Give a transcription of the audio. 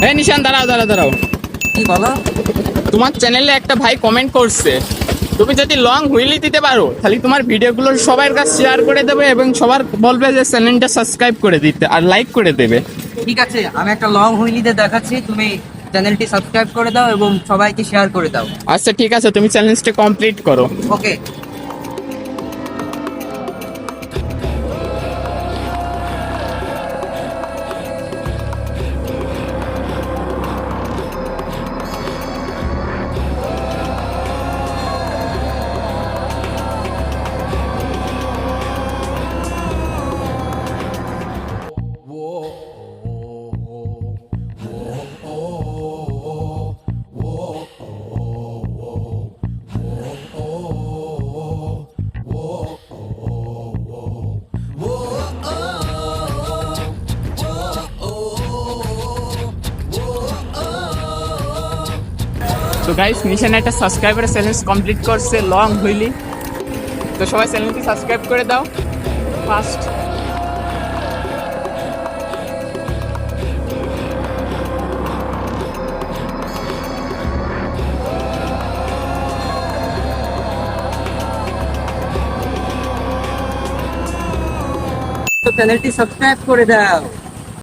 এই নিশান, দাঁড়াও দাঁড়াও দাঁড়াও। কি বলো? তোমার চ্যানেলে একটা ভাই কমেন্ট করছে, তুমি যদি লং হুইলি দিতে পারো তাহলে তোমার ভিডিওগুলো সবার কাছে শেয়ার করে দেবে এবং সবার বলবে যে চ্যানেলটা সাবস্ক্রাইব করে দিতে আর লাইক করে দেবে। ঠিক আছে, আমি একটা লং হুইলিতে দেখাচ্ছি, তুমি চ্যানেলটি সাবস্ক্রাইব করে দাও এবং সবাইকে শেয়ার করে দাও। আচ্ছা ঠিক আছে, তুমি চ্যালেঞ্জটা কমপ্লিট করো। ওকে। তো গাইস, নিশান একটা সাবস্ক্রাইবার চ্যালেঞ্জ কমপ্লিট করছে লং হুইলি। তো সবাই চ্যানেলটি সাবস্ক্রাইব করে দাও ফার্স্ট। তো চ্যানেলটি সাবস্ক্রাইব করে দাও।